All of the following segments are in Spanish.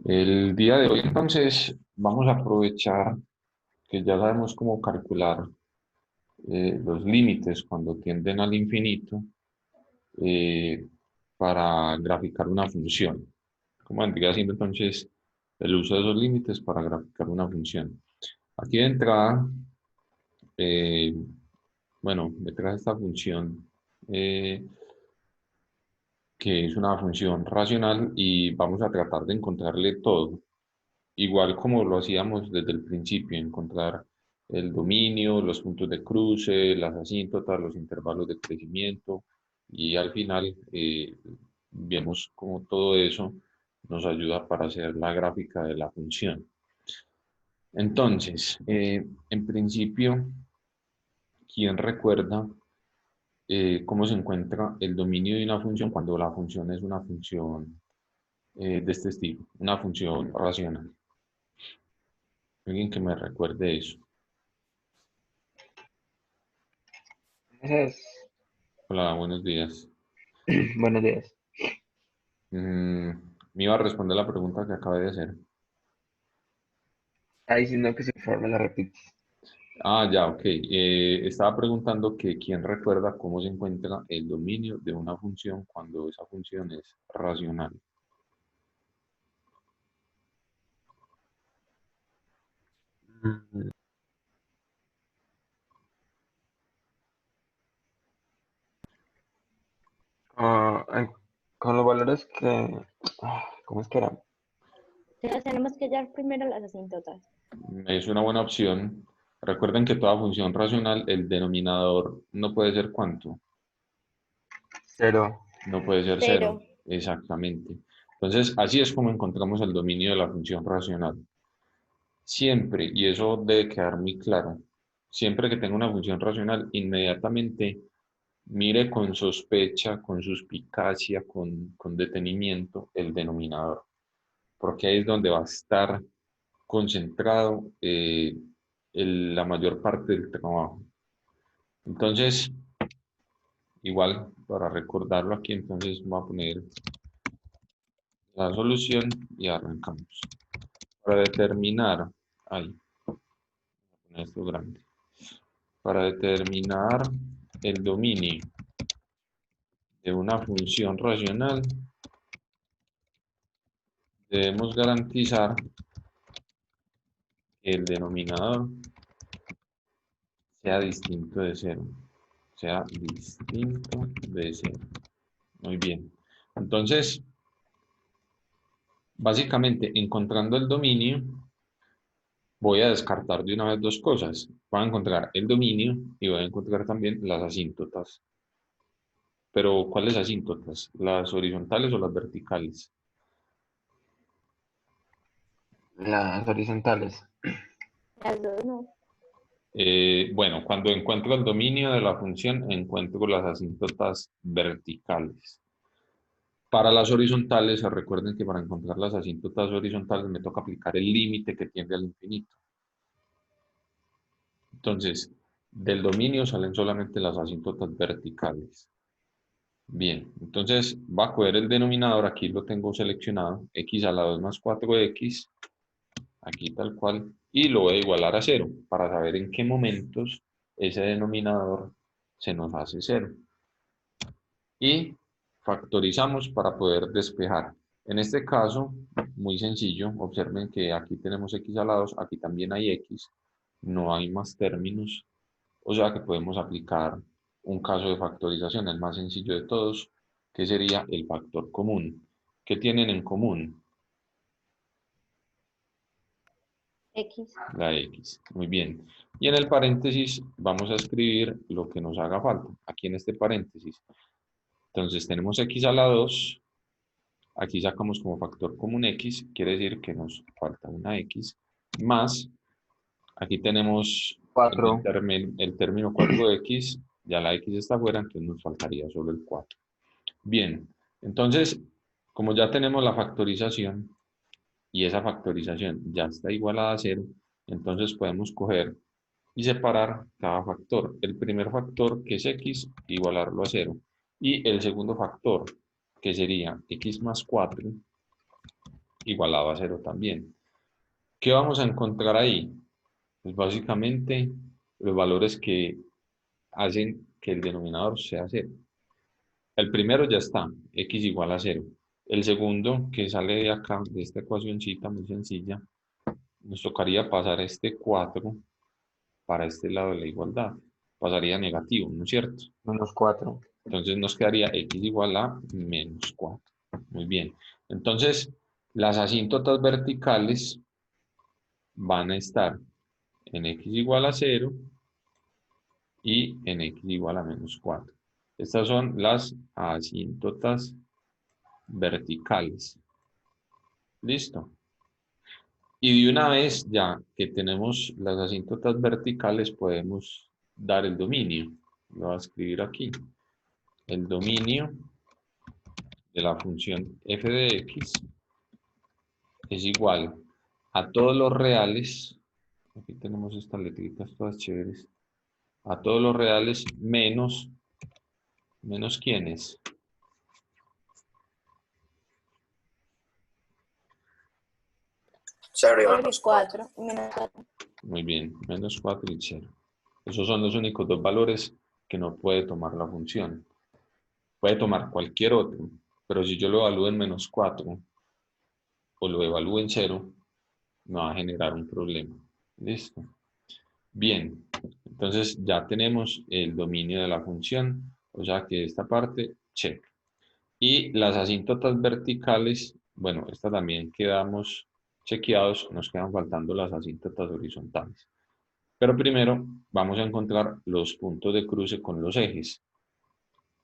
El día de hoy entonces vamos a aprovechar que ya sabemos cómo calcular los límites cuando tienden al infinito eh, para graficar una función. ¿Cómo vendría haciendo entonces el uso de esos límites para graficar una función? Aquí de entrada, eh, bueno, detrás de esta función eh, que es una función racional y vamos a tratar de encontrarle todo. Igual como lo hacíamos desde el principio, encontrar el dominio, los puntos de cruce, las asíntotas, los intervalos de crecimiento y al final vemos cómo todo eso nos ayuda para hacer la gráfica de la función. Entonces, en principio, ¿quién recuerda cómo se encuentra el dominio de una función cuando la función es una función de este estilo, una función racional? Alguien que me recuerde eso. Entonces, Hola, buenos días. buenos días. Mm, Me iba a responder la pregunta que acabé de hacer. Ahí sí no que se forma la repite. Ah, ya, ok. Estaba preguntando que quién recuerda cómo se encuentra el dominio de una función cuando esa función es racional. Mm, con los valores que... ¿Cómo es que era? Entonces tenemos que hallar primero las asíntotas. Es una buena opción. Recuerden que toda función racional, el denominador no puede ser cuánto, Cero. no puede ser cero. Cero. Exactamente. Entonces, así es como encontramos el dominio de la función racional. Siempre, y eso debe quedar muy claro, siempre que tenga una función racional, inmediatamente mire con sospecha, con suspicacia, con detenimiento el denominador, porque ahí es donde va a estar concentrado la mayor parte del trabajo. Entonces, igual, para recordarlo aquí, entonces voy a poner la solución y arrancamos. Para determinar, ahí, voy a poner esto grande. Para determinar el dominio de una función racional, debemos garantizar que el denominador sea distinto de cero. Sea distinto de cero. Muy bien. Entonces, básicamente, encontrando el dominio, voy a descartar de una vez dos cosas. Voy a encontrar el dominio y voy a encontrar también las asíntotas. Pero, ¿cuáles asíntotas? ¿Las horizontales o las verticales? Las horizontales. Las dos no. Bueno, cuando encuentro el dominio de la función, encuentro las asíntotas verticales. Para las horizontales, recuerden que para encontrar las asíntotas horizontales me toca aplicar el límite que tiende al infinito. Entonces, del dominio salen solamente las asíntotas verticales. Bien, entonces va a coger el denominador, aquí lo tengo seleccionado, x a la 2 más 4x, aquí tal cual, y lo voy a igualar a cero, para saber en qué momentos ese denominador se nos hace cero. Y factorizamos para poder despejar. En este caso, muy sencillo, observen que aquí tenemos x a la 2, aquí también hay x, no hay más términos, o sea que podemos aplicar un caso de factorización, el más sencillo de todos, que sería el factor común. ¿Qué tienen en común? X. La x. Muy bien. Y en el paréntesis vamos a escribir lo que nos haga falta, aquí en este paréntesis. Entonces tenemos x a la 2, aquí sacamos como factor común x, quiere decir que nos falta una x, más, aquí tenemos Cuatro. el término 4x, ya la x está fuera, entonces nos faltaría solo el 4. Bien, entonces, como ya tenemos la factorización y esa factorización ya está igualada a cero, entonces podemos coger y separar cada factor. El primer factor, que es x, igualarlo a cero. Y el segundo factor, que sería x más 4, igualado a 0 también. ¿Qué vamos a encontrar ahí? Pues básicamente los valores que hacen que el denominador sea 0. El primero ya está, x igual a 0. El segundo, que sale de acá, de esta ecuacióncita muy sencilla, nos tocaría pasar este 4 para este lado de la igualdad. Pasaría negativo, ¿no es cierto? -4. Entonces nos quedaría x igual a menos 4. Muy bien. Entonces, las asíntotas verticales van a estar en x igual a 0 y en x igual a menos 4. Estas son las asíntotas verticales. ¿Listo? Y de una vez ya que tenemos las asíntotas verticales, podemos dar el dominio. Lo voy a escribir aquí. El dominio de la función f de x es igual a todos los reales. Aquí tenemos estas letritas todas chéveres. A todos los reales menos ¿quiénes? Cero y 0 y menos 4. 4, menos 4. Muy bien, menos 4 y 0. Esos son los únicos dos valores que no puede tomar la función. Puede tomar cualquier otro, pero si yo lo evalúo en menos 4 o lo evalúo en 0, me va a generar un problema. ¿Listo? Bien, entonces ya tenemos el dominio de la función, o sea que esta parte, check. Y las asíntotas verticales, bueno, esta también quedamos chequeados, nos quedan faltando las asíntotas horizontales. Pero primero vamos a encontrar los puntos de cruce con los ejes.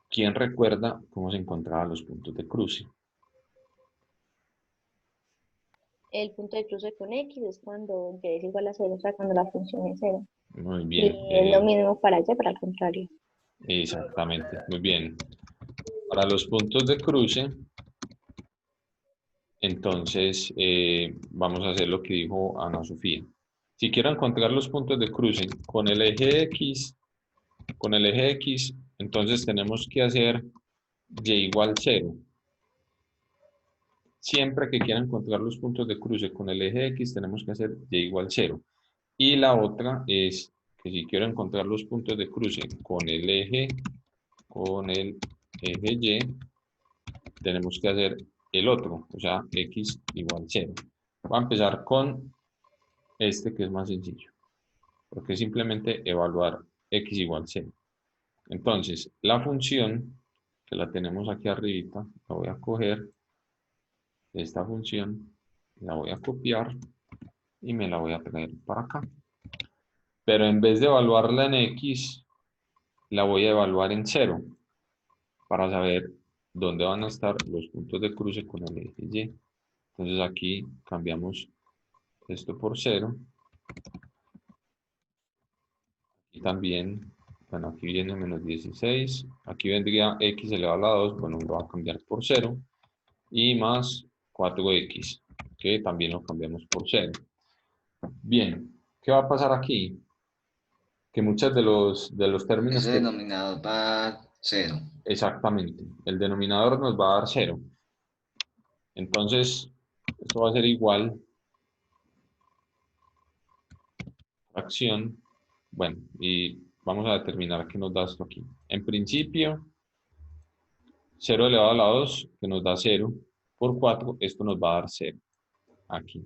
¿Quién recuerda cómo se encontraban los puntos de cruce? El punto de cruce con x es cuando y es igual a 0, o sea, cuando la función es 0. Muy Y bien, es lo mismo para y para el contrario. exactamente, muy bien. Para los puntos de cruce, entonces vamos a hacer lo que dijo Ana Sofía. Si quiero encontrar los puntos de cruce con el eje X, entonces tenemos que hacer y igual 0. Siempre que quiera encontrar los puntos de cruce con el eje X, tenemos que hacer y igual 0. Y la otra es que si quiero encontrar los puntos de cruce con el eje Y, tenemos que hacer el otro, o sea, X igual 0. Voy a empezar con este que es más sencillo, porque es simplemente evaluar X igual 0. Entonces, la función, que la tenemos aquí arribita, la voy a coger, esta función, la voy a copiar y me la voy a traer para acá. Pero en vez de evaluarla en X, la voy a evaluar en 0 para saber dónde van a estar los puntos de cruce con el eje Y. Entonces aquí cambiamos esto por 0. Y también, bueno, aquí viene menos 16. Aquí vendría x elevado a la 2. Bueno, lo va a cambiar por 0. Y más 4x, que también lo cambiamos por 0. Bien, ¿qué va a pasar aquí? Que muchos de los términos Ese que... denominador va a 0. Exactamente, el denominador nos va a dar 0. Entonces, esto va a ser igual fracción. Bueno, y vamos a determinar qué nos da esto aquí. En principio, 0 elevado a la 2, que nos da 0, por 4, esto nos va a dar 0. Aquí.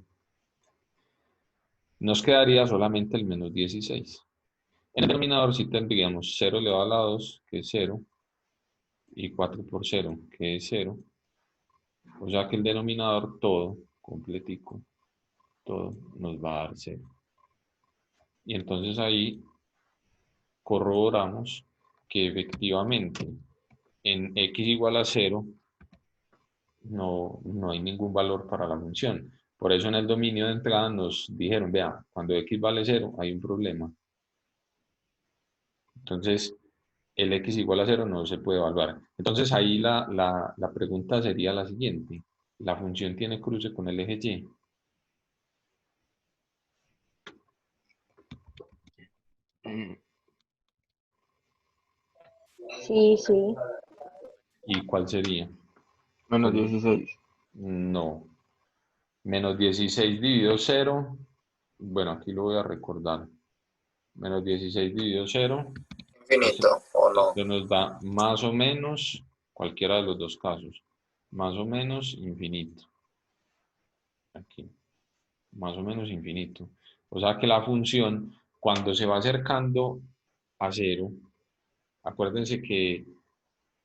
Nos quedaría solamente el menos 16. En el denominador sí tendríamos 0 elevado a la 2, que es 0, y 4 por 0, que es 0. O sea que el denominador todo, completico, todo, nos va a dar 0. Y entonces ahí corroboramos que efectivamente en x igual a 0 no hay ningún valor para la función. Por eso en el dominio de entrada nos dijeron, vea, cuando x vale 0 hay un problema. Entonces, el x igual a 0 no se puede evaluar. Entonces ahí la pregunta sería la siguiente. ¿La función tiene cruce con el eje Y? Sí, sí. ¿Y cuál sería? -16. No. Menos 16 dividido 0. Bueno, aquí lo voy a recordar. Menos 16 dividido 0. Infinito, ¿o no? Esto nos da más o menos, cualquiera de los dos casos, más o menos infinito. Aquí, más o menos infinito. O sea que la función, cuando se va acercando a 0, acuérdense que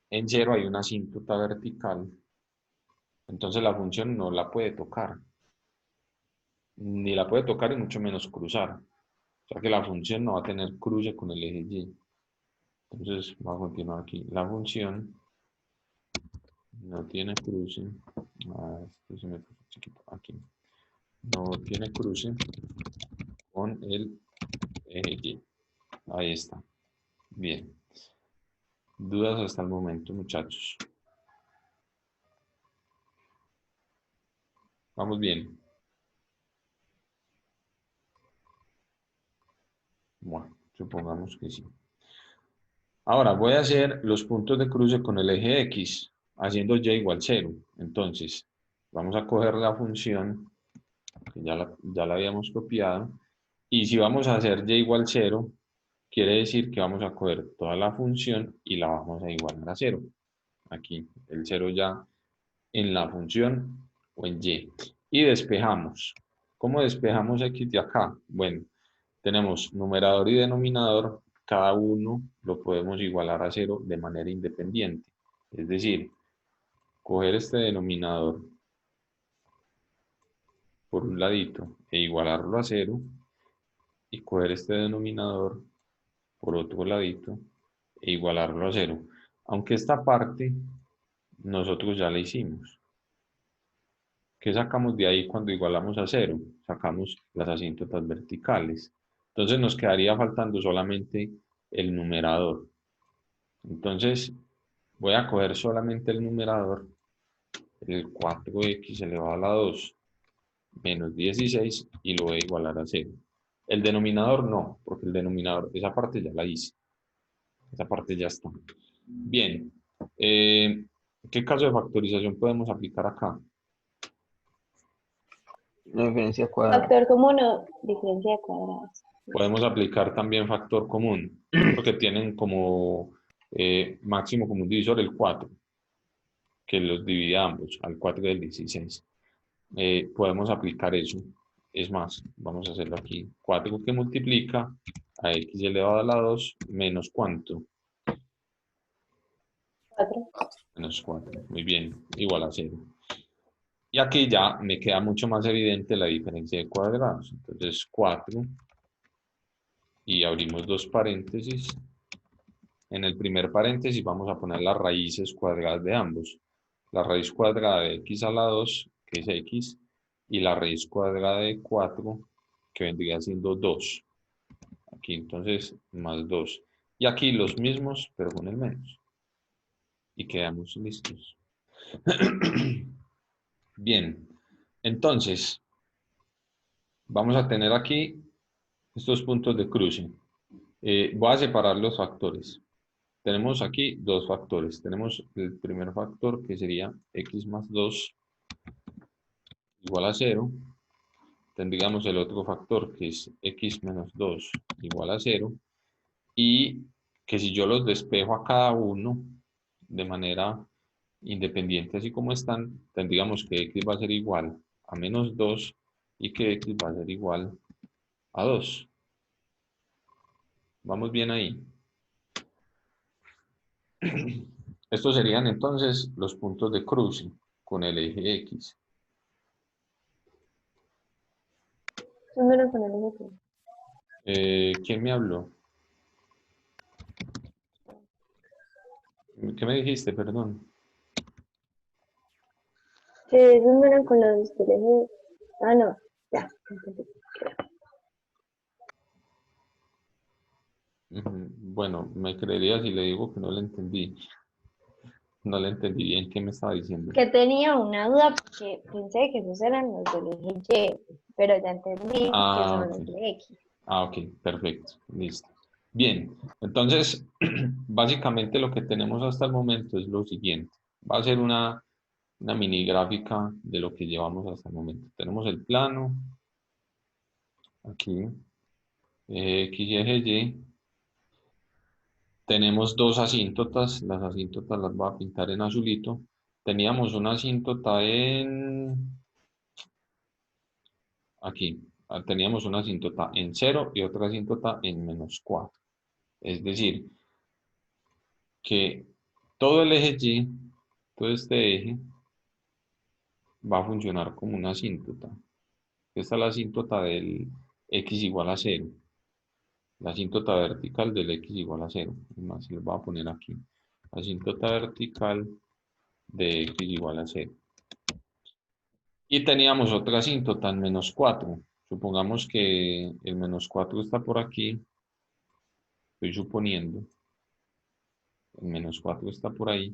en 0 hay una asíntota vertical, entonces la función no la puede tocar, ni la puede tocar y mucho menos cruzar. O sea que la función no va a tener cruce con el eje Y. Entonces, va a continuar aquí. La función no tiene cruce. Esto se me puso chiquito. Aquí. No tiene cruce con el eje Y. Ahí está. Bien. ¿Dudas hasta el momento, muchachos? Vamos bien. Bueno, supongamos que sí. Ahora voy a hacer los puntos de cruce con el eje X, haciendo Y igual 0. Entonces, vamos a coger la función, que ya la habíamos copiado, y si vamos a hacer Y igual 0, quiere decir que vamos a coger toda la función y la vamos a igualar a 0. Aquí, el 0 ya en la función o en Y. Y despejamos. ¿Cómo despejamos X de acá? Bueno, tenemos numerador y denominador, cada uno lo podemos igualar a 0 de manera independiente. Es decir, coger este denominador por un ladito e igualarlo a 0 y coger este denominador por otro ladito e igualarlo a 0. Aunque esta parte nosotros ya la hicimos. ¿Qué sacamos de ahí cuando igualamos a 0? Sacamos las asíntotas verticales. Entonces nos quedaría faltando solamente el numerador. Entonces voy a coger solamente el numerador, el 4x elevado a la 2 menos 16 y lo voy a igualar a 0. El denominador no, porque el denominador, esa parte ya la hice. Esa parte ya está. Bien. ¿Qué caso de factorización podemos aplicar acá? La diferencia cuadrada. Factor común o diferencia de cuadrados. Podemos aplicar también factor común, porque tienen como máximo común divisor el 4, que los divide a ambos, al 4 del 16. Podemos aplicar eso. Es más, vamos a hacerlo aquí. 4 que multiplica a x elevado a la 2 menos ¿cuánto? 4. Menos 4. Muy bien, igual a 0. Y aquí ya me queda mucho más evidente la diferencia de cuadrados. Entonces 4 y abrimos dos paréntesis. En el primer paréntesis vamos a poner las raíces cuadradas de ambos. La raíz cuadrada de x a la 2, que es x, y la raíz cuadrada de 4, que vendría siendo 2. Aquí entonces más 2. Y aquí los mismos, pero con el menos. Y quedamos listos. Bien, entonces vamos a tener aquí estos puntos de cruce. Voy a separar los factores. Tenemos aquí dos factores. Tenemos el primer factor que sería x más 2 igual a 0. Tendríamos el otro factor que es x menos 2 igual a 0. Y que si yo los despejo a cada uno de manera independiente, así como están, tendríamos que x va a ser igual a menos 2 y que x va a ser igual a 2. ¿Vamos bien ahí? Estos serían entonces los puntos de cruce con el eje X. Número con el ejemplo. ¿Quién me habló? ¿Qué me dijiste? Perdón. Se número con los del eje. Ah, no. Ya. Bueno, me creería si le digo que no le entendí. No le entendí bien qué me estaba diciendo. Que tenía una duda porque pensé que esos eran los del eje Y, pero ya entendí que son los Ok. de X. Ok, perfecto. Listo. Bien, entonces, básicamente lo que tenemos hasta el momento es lo siguiente. Va a ser una una mini gráfica de lo que llevamos hasta el momento. Tenemos el plano, aquí, X y eje Y. Tenemos dos asíntotas, las asíntotas las voy a pintar en azulito. Teníamos una asíntota aquí, teníamos una asíntota en 0 y otra asíntota en -4. Es decir, que todo el eje Y, todo este eje, va a funcionar como una asíntota. Esta es la asíntota del x igual a 0. La asíntota vertical del x igual a 0. Además, se lo voy a poner aquí. Asíntota vertical de x igual a 0. Y teníamos otra asíntota en -4. Supongamos que el -4 está por aquí. Estoy suponiendo. El -4 está por ahí.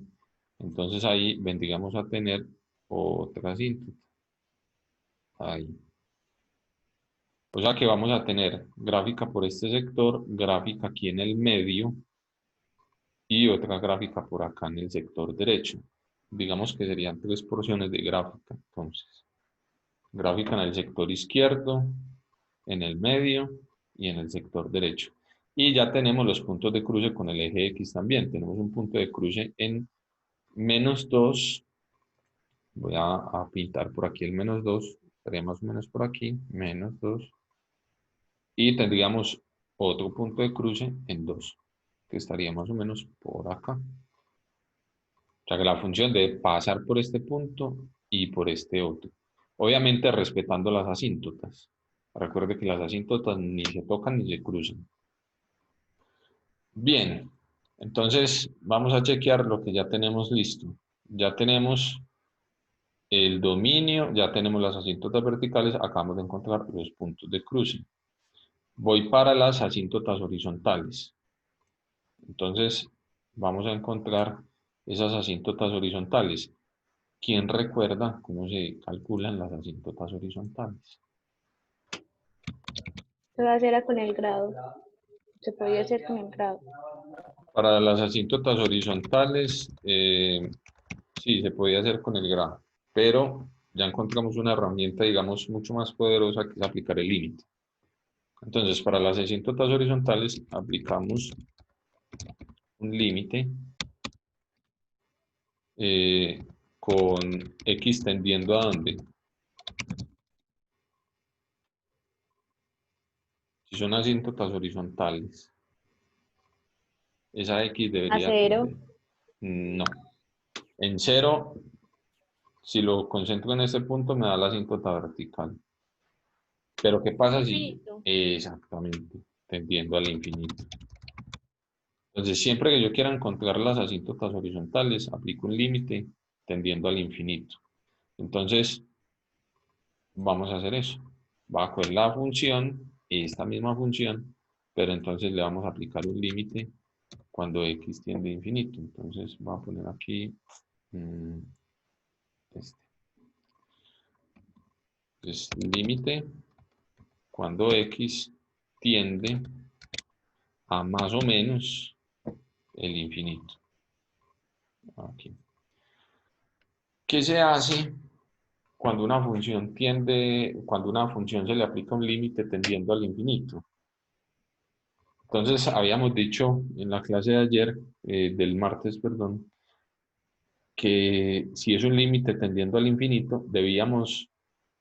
Entonces ahí vendríamos a tener otra asíntota. Ahí. O sea que vamos a tener gráfica por este sector, gráfica aquí en el medio y otra gráfica por acá en el sector derecho. Digamos que serían 3 porciones de gráfica. Entonces, gráfica en el sector izquierdo, en el medio y en el sector derecho. Y ya tenemos los puntos de cruce con el eje X también. Tenemos un punto de cruce en -2. Voy a pintar por aquí el -2. Estaría más o menos por aquí, -2. Y tendríamos otro punto de cruce en 2, que estaría más o menos por acá. O sea que la función debe pasar por este punto y por este otro. Obviamente respetando las asíntotas. Recuerde que las asíntotas ni se tocan ni se cruzan. Bien, entonces vamos a chequear lo que ya tenemos listo. Ya tenemos el dominio, ya tenemos las asíntotas verticales, acabamos de encontrar los puntos de cruce. Voy para las asíntotas horizontales. Entonces, vamos a encontrar esas asíntotas horizontales. ¿Quién recuerda cómo se calculan las asíntotas horizontales? Se va a hacer con el grado. Se podía hacer con el grado. Para las asíntotas horizontales, sí, se podía hacer con el grado, pero ya encontramos una herramienta, digamos, mucho más poderosa que es aplicar el límite. Entonces, para las asíntotas horizontales, aplicamos un límite con x tendiendo a dónde. Si son asíntotas horizontales, esa x A debería 0. tender. No. En 0, si lo concentro en este punto, me da la asíntota vertical. Pero ¿qué pasa si? Infinito. Exactamente, tendiendo al infinito. Entonces, siempre que yo quiera encontrar las asíntotas horizontales, aplico un límite tendiendo al infinito. Entonces, vamos a hacer eso. Va a coger la función, esta misma función, pero entonces le vamos a aplicar un límite cuando x tiende a infinito. Entonces, voy a poner aquí este. Entonces, límite cuando x tiende a más o menos el infinito. Aquí. ¿Qué se hace cuando una función cuando una función se le aplica un límite tendiendo al infinito? Entonces, habíamos dicho en la clase de ayer, del martes, perdón, que si es un límite tendiendo al infinito, debíamos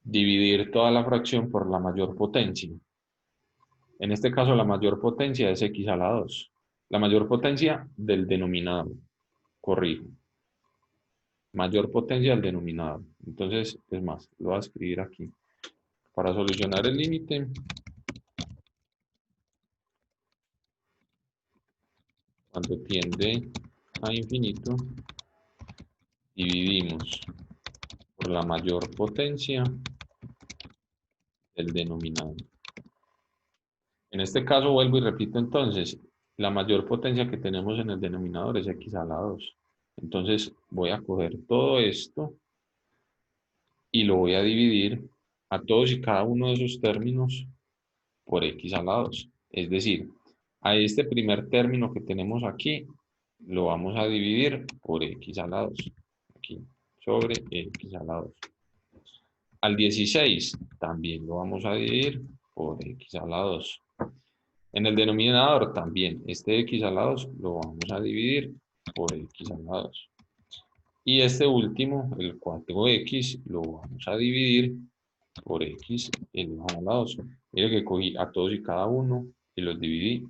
dividir toda la fracción por la mayor potencia. En este caso, la mayor potencia es x a la 2. La mayor potencia del denominador, corrijo. Mayor potencia del denominador. Entonces, es más, lo voy a escribir aquí. Para solucionar el límite, cuando tiende a infinito, dividimos por la mayor potencia del denominador. En este caso, vuelvo y repito entonces, la mayor potencia que tenemos en el denominador es x a la 2. Entonces, voy a coger todo esto y lo voy a dividir a todos y cada uno de esos términos por x a la 2. Es decir, a este primer término que tenemos aquí, lo vamos a dividir por x a la 2. Aquí, sobre x a la 2. Al 16 también lo vamos a dividir por x a la 2. En el denominador también, este x a la 2 lo vamos a dividir por x a la 2. Y este último, el 4x, lo vamos a dividir por x elevado a la 2. Mire que cogí a todos y cada uno y los dividí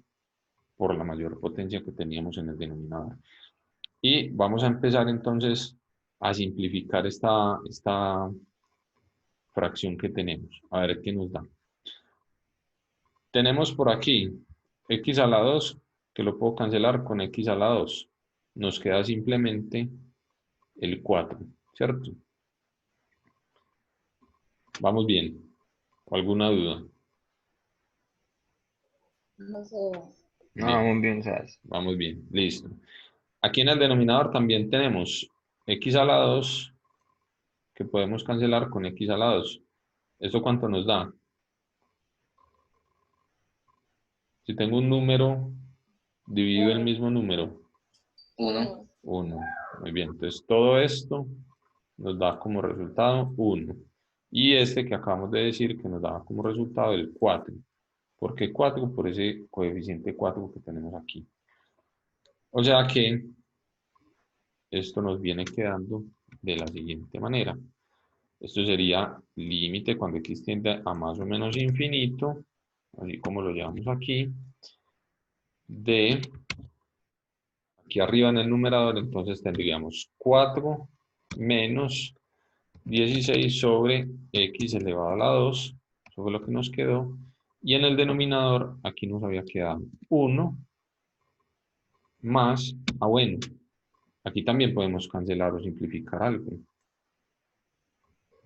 por la mayor potencia que teníamos en el denominador. Y vamos a empezar entonces a simplificar esta fracción que tenemos. A ver qué nos da. Tenemos por aquí x a la 2, que lo puedo cancelar con x a la 2. Nos queda simplemente el 4, ¿cierto? Vamos bien. ¿Alguna duda? No sé. No, Bien, muy bien, ¿sabes? vamos bien. Listo. Aquí en el denominador también tenemos x a la 2, que podemos cancelar con x a la 2. ¿Esto cuánto nos da? Si tengo un número, divido el mismo número. 1. 1. Muy bien. Entonces todo esto nos da como resultado 1. Y este que acabamos de decir que nos da como resultado el 4. ¿Por qué 4? Por ese coeficiente 4 que tenemos aquí. O sea que esto nos viene quedando de la siguiente manera. Esto sería límite cuando x tiende a más o menos infinito, así como lo llevamos aquí, de aquí arriba en el numerador, entonces tendríamos 4 menos 16 sobre x elevado a la 2, eso fue lo que nos quedó, y en el denominador aquí nos había quedado 1 más, bueno, aquí también podemos cancelar o simplificar algo,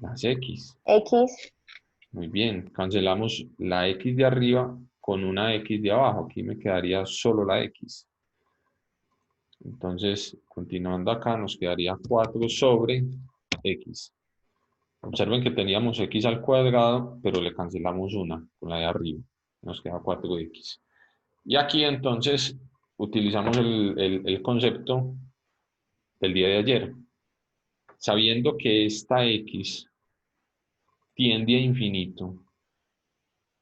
las x. X. Muy bien, cancelamos la x de arriba con una x de abajo. Aquí me quedaría solo la x. Entonces, continuando acá, nos quedaría 4 sobre x. Observen que teníamos x al cuadrado, pero le cancelamos una con la de arriba. Nos queda 4x. Y aquí entonces utilizamos el concepto del día de ayer. Sabiendo que esta x tiende a infinito,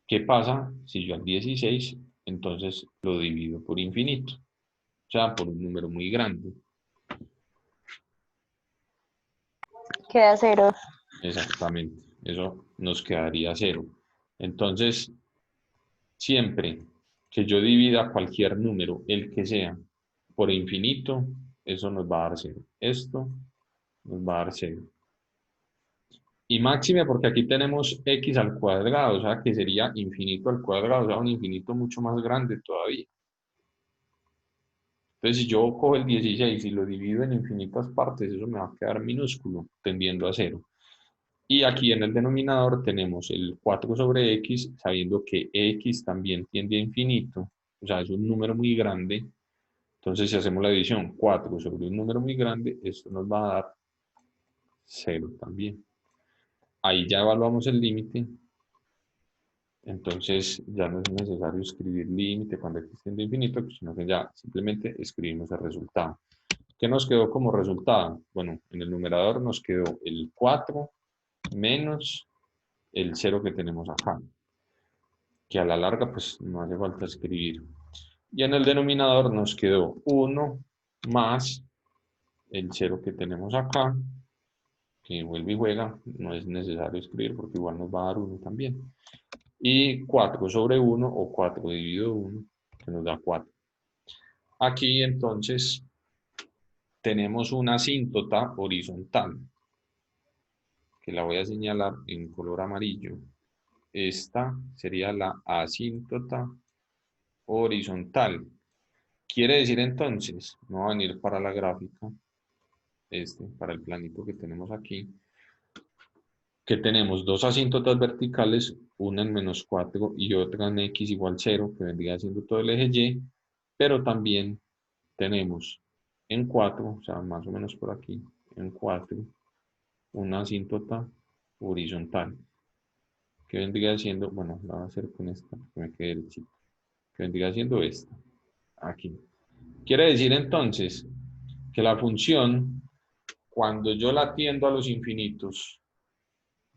¿qué pasa si yo al 16 entonces lo divido por infinito? O sea, por un número muy grande. Queda 0. Exactamente. Eso nos quedaría 0. Entonces, siempre que yo divida cualquier número, el que sea, por infinito, eso nos va a dar 0. Esto nos va a dar 0. Y máxime porque aquí tenemos x al cuadrado, o sea que sería infinito al cuadrado, o sea, un infinito mucho más grande todavía. Entonces, si yo cojo el 16 y lo divido en infinitas partes, eso me va a quedar minúsculo, tendiendo a 0. Y aquí en el denominador tenemos el 4 sobre x, sabiendo que x también tiende a infinito, o sea, es un número muy grande. Entonces, si hacemos la división 4 sobre un número muy grande, esto nos va a dar 0 también. Ahí ya evaluamos el límite. Entonces, ya no es necesario escribir límite cuando x tiende a infinito, sino que ya simplemente escribimos el resultado. ¿Qué nos quedó como resultado? Bueno, en el numerador nos quedó el 4 menos el 0 que tenemos acá, que a la larga pues no hace falta escribir. Y en el denominador nos quedó 1 más el 0 que tenemos acá, que vuelve y juega, no es necesario escribir porque igual nos va a dar 1 también. Y 4 sobre 1 o 4 dividido 1, que nos da 4. Aquí entonces tenemos una asíntota horizontal, que la voy a señalar en color amarillo. Esta sería la asíntota horizontal. Quiere decir entonces, no va a venir para la gráfica, para el planito que tenemos aquí, que tenemos dos asíntotas verticales, una en -4 y otra en x igual 0, que vendría siendo todo el eje y, pero también tenemos en 4, o sea, más o menos por aquí, en 4, una asíntota horizontal, que vendría siendo, bueno, la voy a hacer con esta, que me quede derechito, que vendría siendo esta, aquí. Quiere decir entonces que la función cuando yo la tiendo a los infinitos,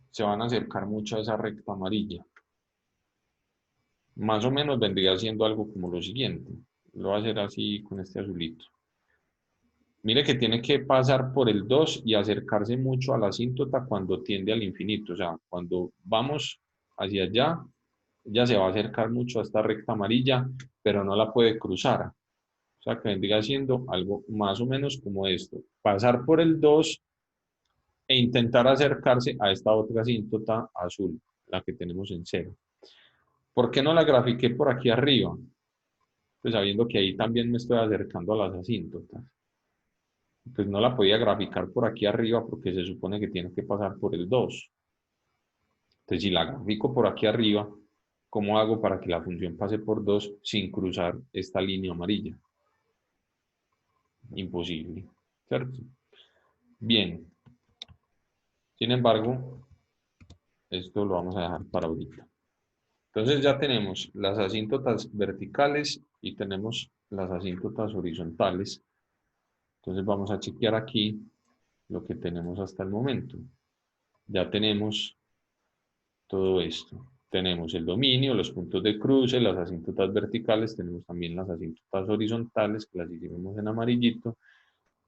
se van a acercar mucho a esa recta amarilla. Más o menos vendría siendo algo como lo siguiente. Lo voy a hacer así con este azulito. Mire que tiene que pasar por el 2 y acercarse mucho a la asíntota cuando tiende al infinito. O sea, cuando vamos hacia allá, ya se va a acercar mucho a esta recta amarilla, pero no la puede cruzar. O sea, que vendría siendo algo más o menos como esto. Pasar por el 2 e intentar acercarse a esta otra asíntota azul, la que tenemos en 0. ¿Por qué no la grafiqué por aquí arriba? Pues sabiendo que ahí también me estoy acercando a las asíntotas. Pues no la podía graficar por aquí arriba porque se supone que tiene que pasar por el 2. Entonces, si la grafico por aquí arriba, ¿cómo hago para que la función pase por 2 sin cruzar esta línea amarilla? Imposible, ¿cierto? Bien. Sin embargo, esto lo vamos a dejar para ahorita. Entonces ya tenemos las asíntotas verticales y tenemos las asíntotas horizontales. Entonces vamos a chequear aquí lo que tenemos hasta el momento. Ya tenemos todo esto. Tenemos el dominio, los puntos de cruce, las asíntotas verticales, tenemos también las asíntotas horizontales, que las hicimos en amarillito.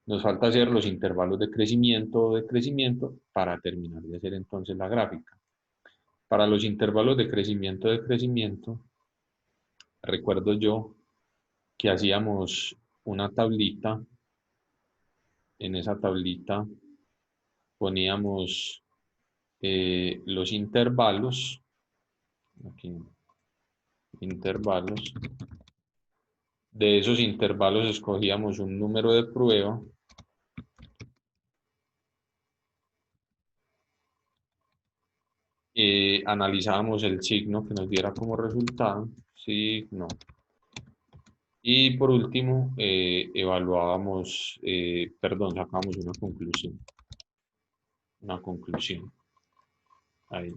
Nos falta hacer los intervalos de crecimiento o decrecimiento para terminar de hacer entonces la gráfica. Para los intervalos de crecimiento, recuerdo yo que hacíamos una tablita. En esa tablita poníamos los intervalos. Aquí, intervalos. De esos intervalos escogíamos un número de prueba. Analizábamos el signo que nos diera como resultado. Signo. Y por último, evaluábamos, sacábamos una conclusión. Una conclusión. Ahí.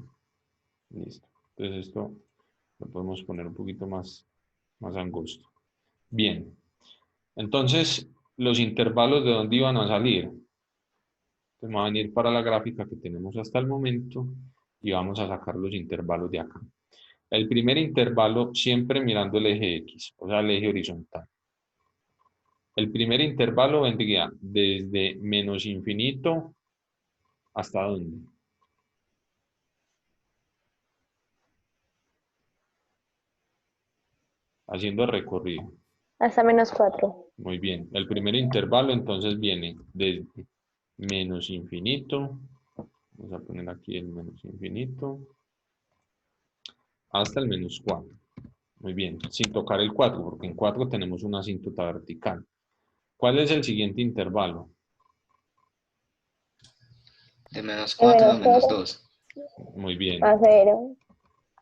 Listo. Entonces esto lo podemos poner un poquito más angosto. Bien. Entonces, los intervalos de dónde iban a salir. Entonces, vamos a venir para la gráfica que tenemos hasta el momento y vamos a sacar los intervalos de acá. El primer intervalo siempre mirando el eje X, o sea, el eje horizontal. El primer intervalo vendría desde menos infinito hasta dónde. Haciendo el recorrido. Hasta -4. Muy bien. El primer intervalo entonces viene desde menos infinito. Vamos a poner aquí el menos infinito. Hasta el -4. Muy bien. Sin tocar el 4, porque en 4 tenemos una asíntota vertical. ¿Cuál es el siguiente intervalo? De -4 a -2. Muy bien. A 0.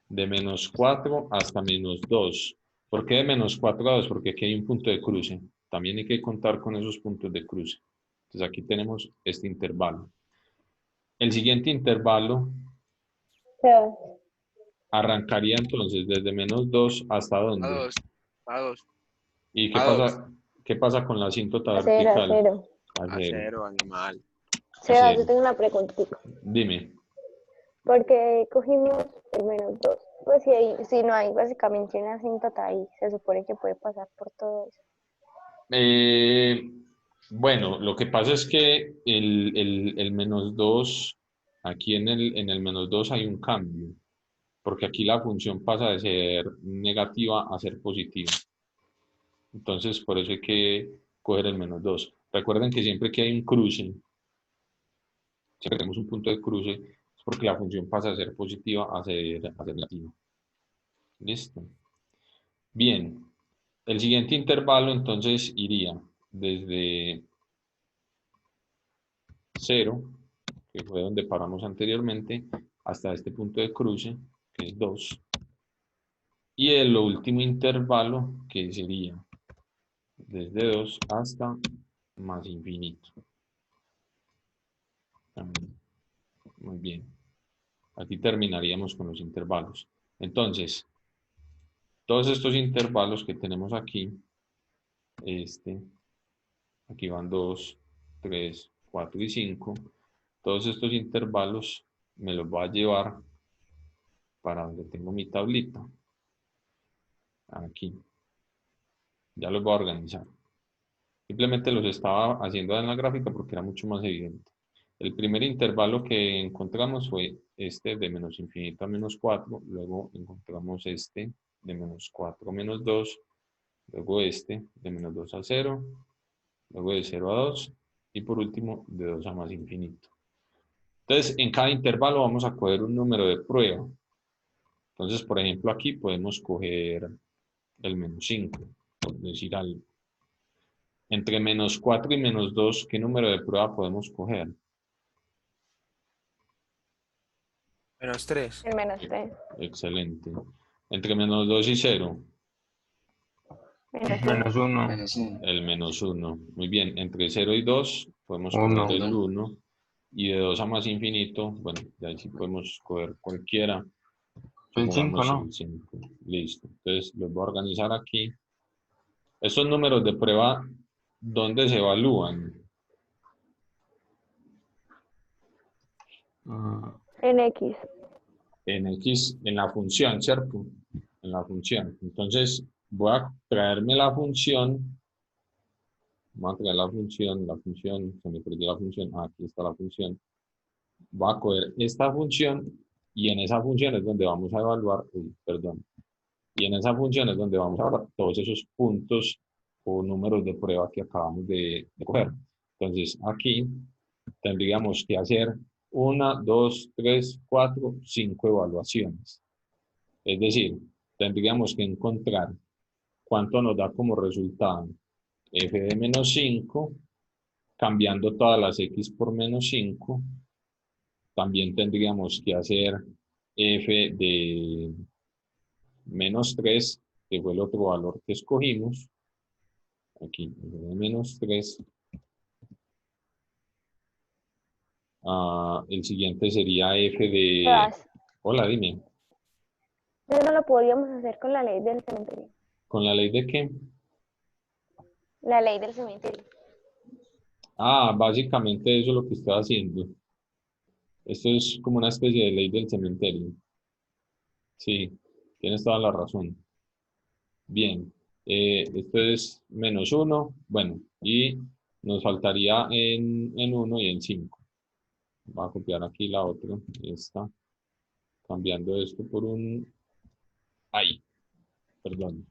De -4 hasta -2. ¿Por qué de -4 a 2? Porque aquí hay un punto de cruce. También hay que contar con esos puntos de cruce. Entonces aquí tenemos este intervalo. El siguiente intervalo arrancaría entonces desde -2 hasta ¿dónde? A 2. ¿Y A qué pasa con la asíntota A 0, a vertical? 0. A A 0. 0, animal. Seba, cero. yo tengo una preguntita. Dime. Porque cogimos el -2. Pues si no hay básicamente una asíntota ahí, se supone que puede pasar por todo eso. Bueno, lo que pasa es que el -2, aquí en el -2 hay un cambio, porque aquí la función pasa de ser negativa a ser positiva. Entonces, por eso hay que coger el -2. Recuerden que siempre que hay un cruce, si tenemos un punto de cruce, es porque la función pasa de ser positiva a ser negativa. ¿Listo? Bien. El siguiente intervalo entonces iría desde 0, que fue donde paramos anteriormente, hasta este punto de cruce, que es 2. Y el último intervalo, que sería desde 2 hasta más infinito. Muy bien. Aquí terminaríamos con los intervalos. Entonces, todos estos intervalos que tenemos aquí, aquí van 2, 3, 4 y 5. Todos estos intervalos me los voy a llevar para donde tengo mi tablita. Aquí. Ya los voy a organizar. Simplemente los estaba haciendo en la gráfica porque era mucho más evidente. El primer intervalo que encontramos fue este de menos infinito a menos 4. Luego encontramos este de menos 4 a menos 2. Luego este de menos 2 a 0. Luego de 0 a 2. Y por último de 2 a más infinito. Entonces, en cada intervalo vamos a coger un número de prueba. Entonces, por ejemplo, aquí podemos coger el menos 5, por decir algo. Entre menos 4 y menos 2, ¿qué número de prueba podemos coger? -3. El -3. Excelente. Entre menos 2 y 0, Menos 1. Menos 1. el menos 1. Muy bien. Entre 0 y 2 podemos Uno. coger el 1. Y de 2 a más infinito, bueno, de ahí sí podemos coger cualquiera. El 5, Supongamos ¿no? el 5. Listo. Entonces los voy a organizar aquí. Estos números de prueba, ¿dónde se evalúan? En X. En X, en la función, ¿cierto? En la función. Entonces, voy a traerme la función. Voy a traer la función, se me perdió la función. Ah, aquí está la función. Voy a coger esta función y en esa función es donde vamos a evaluar, perdón. Y en esa función es donde vamos a evaluar todos esos puntos o números de prueba que acabamos de coger. Entonces, aquí tendríamos que hacer 1, 2, 3, 4, 5 evaluaciones. Es decir, tendríamos que encontrar cuánto nos da como resultado f de menos 5, cambiando todas las x por menos 5. También tendríamos que hacer f de menos 3, que fue el otro valor que escogimos. Aquí, f de menos 3. El siguiente sería f de... Sebas, Hola, dime. eso no lo podíamos hacer con la ley del cementerio. ¿Con la ley de qué? La ley del cementerio. Básicamente eso es lo que estoy haciendo. Esto es como una especie de ley del cementerio. Sí, tienes toda la razón. Bien, esto es menos 1. Bueno, y nos faltaría en 1 y en 5. Voy a copiar aquí la otra, esta, cambiando esto por un... Ahí, perdón.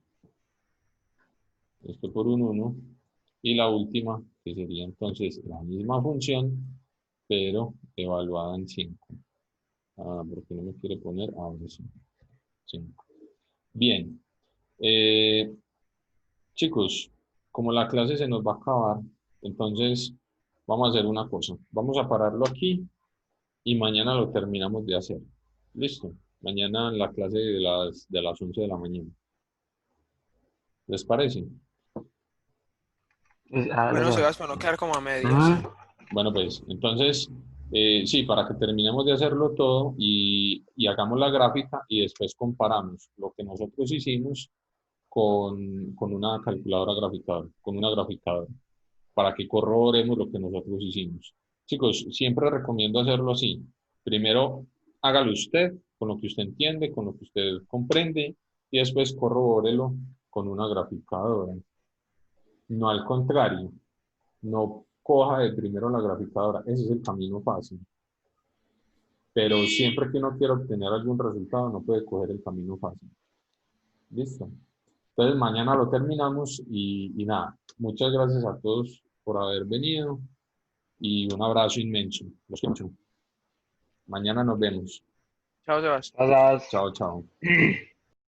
Esto por un 1. Y la última, que sería entonces la misma función, pero evaluada en 5. Porque no me quiere poner ahora sí. 5. Bien. Chicos, como la clase se nos va a acabar, entonces vamos a hacer una cosa. Vamos a pararlo aquí y mañana lo terminamos de hacer. ¿Listo? Mañana en la clase de las 11 de la mañana. ¿Les parece? Bueno, Sebas, para no quedar como a medias. Bueno, pues entonces, sí, para que terminemos de hacerlo todo y hagamos la gráfica y después comparamos lo que nosotros hicimos con una calculadora graficadora, con una graficadora, para que corroboremos lo que nosotros hicimos. Chicos, siempre recomiendo hacerlo así. Primero, hágalo usted, con lo que usted entiende, con lo que usted comprende, y después corrobórelo con una graficadora. No al contrario, no coja de primero la graficadora, ese es el camino fácil. Pero siempre que uno quiera obtener algún resultado, no puede coger el camino fácil. ¿Listo? Entonces mañana lo terminamos y nada, muchas gracias a todos por haber venido y un abrazo inmenso. Los quiero mucho. Mañana nos vemos. Chao, Sebas. Gracias. Chao, chao.